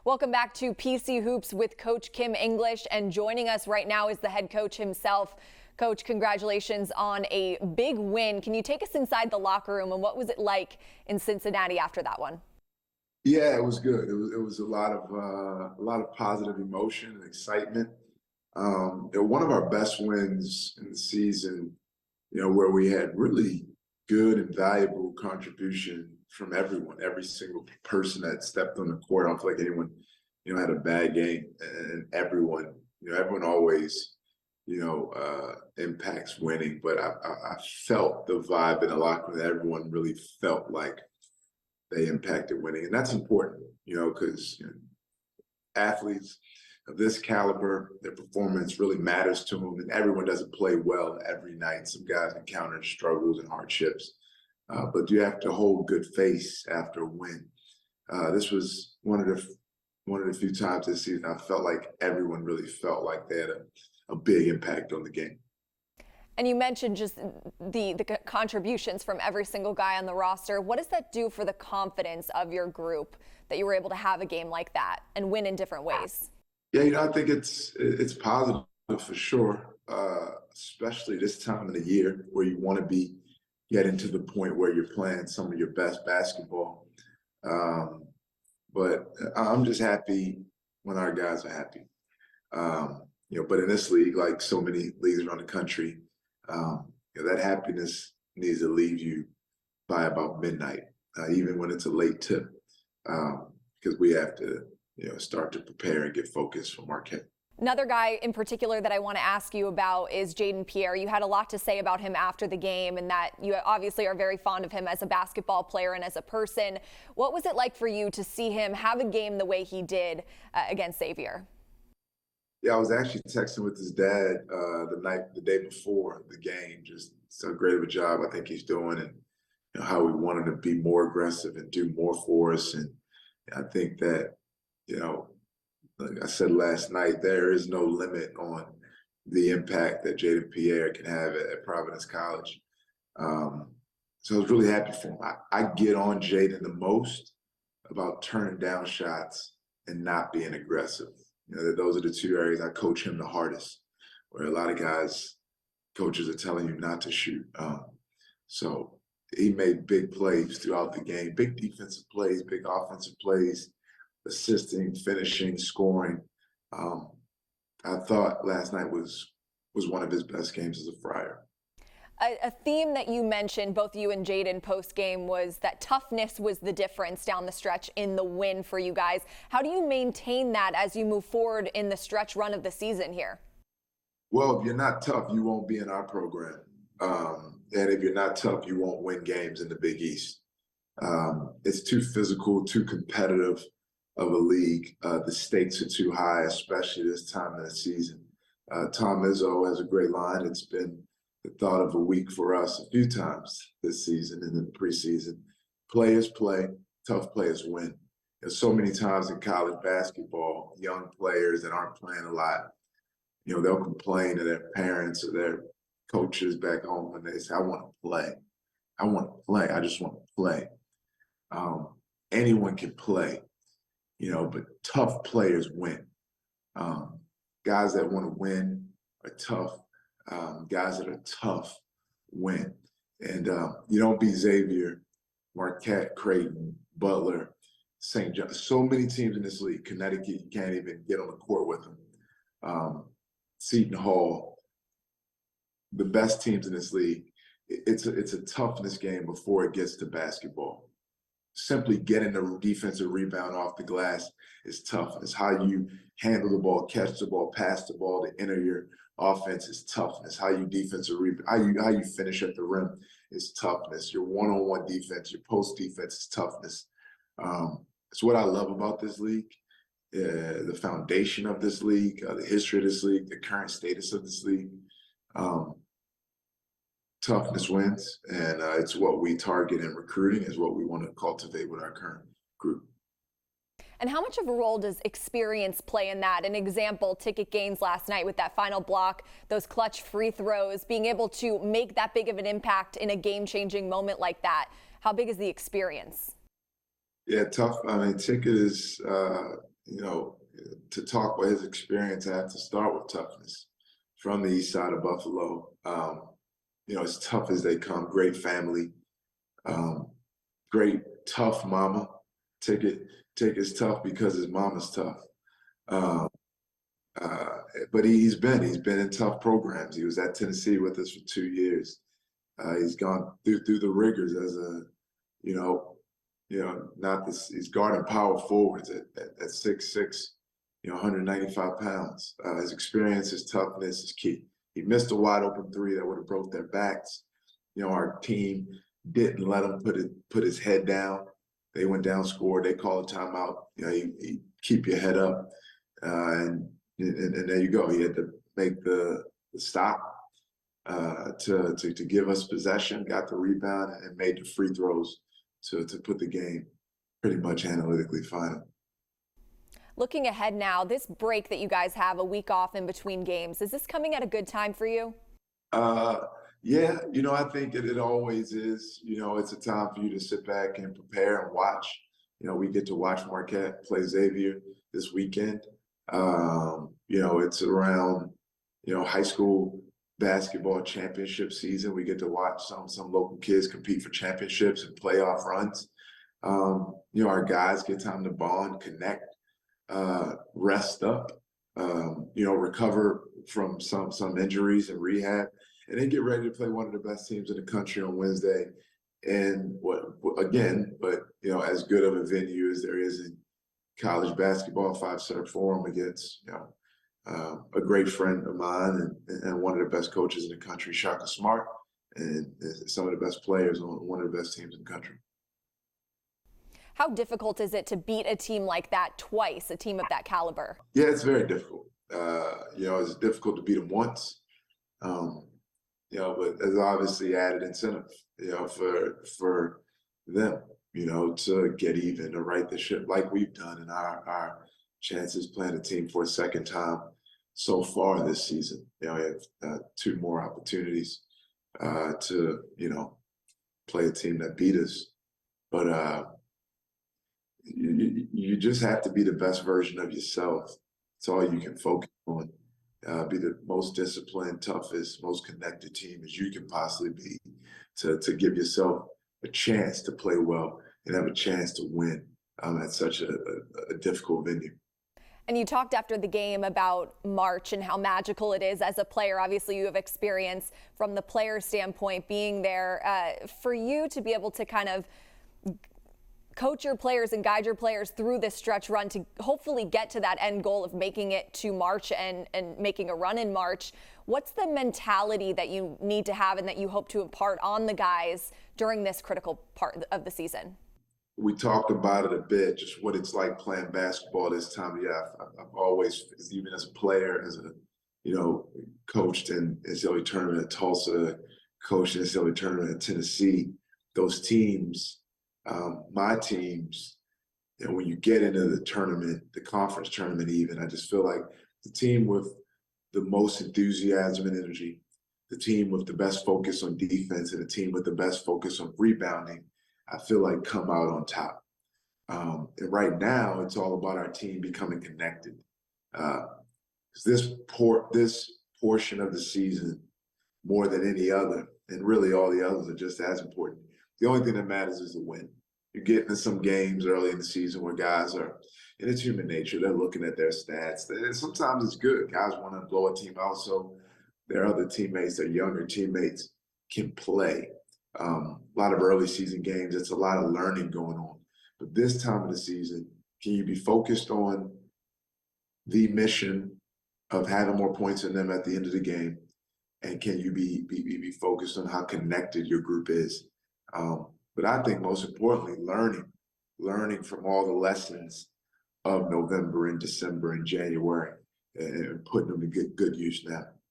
Welcome back to PC Hoops with Coach Kim English, and joining us right now is the head coach himself. Coach, congratulations on a big win. Can you take us inside the locker room, and what was it like in Cincinnati after that one? Yeah, it was good. It was a lot of positive emotion and excitement. One of our best wins in the season, where we had really good and valuable contribution from everyone, every single person that stepped on the court. I don't feel like anyone, had a bad game, and everyone always, impacts winning. But I felt the vibe in the locker room that everyone really felt like they impacted winning, and that's important, because athletes of this caliber, their performance really matters to them, and everyone doesn't play well every night. Some guys encounter struggles and hardships, but you have to hold good face after a win. This was one of the few times this season I felt like everyone really felt like they had a big impact on the game. And you mentioned just the contributions from every single guy on the roster. What does that do for the confidence of your group that you were able to have a game like that and win in different ways? Yeah, I think it's positive for sure, especially this time of the year where you want to be getting to the point where you're playing some of your best basketball. But I'm just happy when our guys are happy. But in this league, like so many leagues around the country, that happiness needs to leave you by about midnight, even when it's a late tip, because we have to, start to prepare and get focused for Marquette. Another guy in particular that I want to ask you about is Jaden Pierre. You had a lot to say about him after the game, and that you obviously are very fond of him as a basketball player and as a person. What was it like for you to see him have a game the way he did against Xavier? Yeah, I was actually texting with his dad the day before the game. Just so great of a job I think he's doing, and how we want him to be more aggressive and do more for us. And I think that, like I said last night, there is no limit on the impact that Jaden Pierre can have at Providence College. So I was really happy for him. I get on Jaden the most about turning down shots and not being aggressive. Those are the two areas I coach him the hardest, where a lot of coaches are telling you not to shoot. So he made big plays throughout the game, big defensive plays, big offensive plays, assisting, finishing, scoring. I thought last night was one of his best games as a Friar. A theme that you mentioned, both you and Jaden post-game, was that toughness was the difference down the stretch in the win for you guys. How do you maintain that as you move forward in the stretch run of the season here? Well, if you're not tough, you won't be in our program. And if you're not tough, you won't win games in the Big East. It's too physical, too competitive of a league. The stakes are too high, especially this time of the season. Tom Izzo has a great line. It's been the thought of a week for us a few times this season and in the preseason. Players play, tough players win. There's so many times in college basketball, young players that aren't playing a lot, they'll complain to their parents or their coaches back home when they say, I want to play. I want to play. I just want to play. Anyone can play, but tough players win. Guys that want to win are tough. Guys that are tough win. And you don't beat Xavier, Marquette, Creighton, Butler, St. John. So many teams in this league. Connecticut, you can't even get on the court with them. Seton Hall, the best teams in this league. It's a toughness game before it gets to basketball. Simply getting the defensive rebound off the glass is tough. It's how you handle the ball, catch the ball, pass the ball to enter your offense is toughness. How you defensive rebound, how you finish at the rim is toughness. Your one-on-one defense, your post defense is toughness. It's what I love about this league, the foundation of this league, the history of this league, the current status of this league. Toughness wins, and it's what we target in recruiting, is what we want to cultivate with our current group. And how much of a role does experience play in that? An example, Ticket Gaines last night with that final block, those clutch free throws, being able to make that big of an impact in a game-changing moment like that. How big is the experience? Yeah, tough. I mean, Ticket is you know, to talk about his experience, I have to start with toughness. From the east side of Buffalo, as tough as they come, great family, um, great tough mama. Take it, take it's tough because his mama's tough. Um, uh, but he's been in tough programs. He was at Tennessee with us for 2 years. He's gone through the rigors as a, you know, not this. He's guarding power forwards at 6'6", 195 pounds. His experience, his toughness is key. He missed a wide open three that would have broke their backs. Our team didn't let him put his head down. They went down, scored. They called a timeout. You keep your head up, and there you go. He had to make the stop to give us possession, got the rebound, and made the free throws to put the game pretty much analytically final. Looking ahead now, this break that you guys have, a week off in between games, is this coming at a good time for you? Uh, yeah, I think it always is. It's a time for you to sit back and prepare and watch. We get to watch Marquette play Xavier this weekend. It's around, high school basketball championship season. We get to watch some local kids compete for championships and playoff runs. Our guys get time to bond, connect, rest up, recover from some injuries and rehab, and then get ready to play one of the best teams in the country on Wednesday. And as good of a venue as there is in college basketball, Five-Star Forum against, a great friend of mine and one of the best coaches in the country, Shaka Smart, and some of the best players on one of the best teams in the country. How difficult is it to beat a team like that twice, a team of that caliber? Yeah, it's very difficult. It's difficult to beat them once. But there's obviously added incentive, for them, to get even, to right the ship like we've done in our chances playing a team for a second time so far this season. We have 2 more opportunities to, play a team that beat us. But you just have to be the best version of yourself. It's all you can focus on. Be the most disciplined, toughest, most connected team as you can possibly be to give yourself a chance to play well and have a chance to win at such a difficult venue. And you talked after the game about March and how magical it is as a player. Obviously, you have experience from the player standpoint being there. For you to be able to kind of coach your players and guide your players through this stretch run to hopefully get to that end goal of making it to March and making a run in March, what's the mentality that you need to have and that you hope to impart on the guys during this critical part of the season? We talked about it a bit, just what it's like playing basketball this time of year. I've always, even as a player, as a, coached in NCAA tournament at Tulsa, coached in NCAA tournament at Tennessee. Those teams, my teams, when you get into the tournament, the conference tournament even, I just feel like the team with the most enthusiasm and energy, the team with the best focus on defense, and the team with the best focus on rebounding, I feel like come out on top. And right now, it's all about our team becoming connected. This portion of the season, more than any other, and really all the others are just as important. The only thing that matters is the win. You get into some games early in the season where guys are, and it's human nature, they're looking at their stats. And sometimes it's good. Guys want to blow a team out so their other teammates, their younger teammates, can play. A lot of early season games, it's a lot of learning going on. But this time of the season, can you be focused on the mission of having more points in them at the end of the game? And can you be focused on how connected your group is? But I think most importantly, learning from all the lessons of November and December and January and putting them to good use now.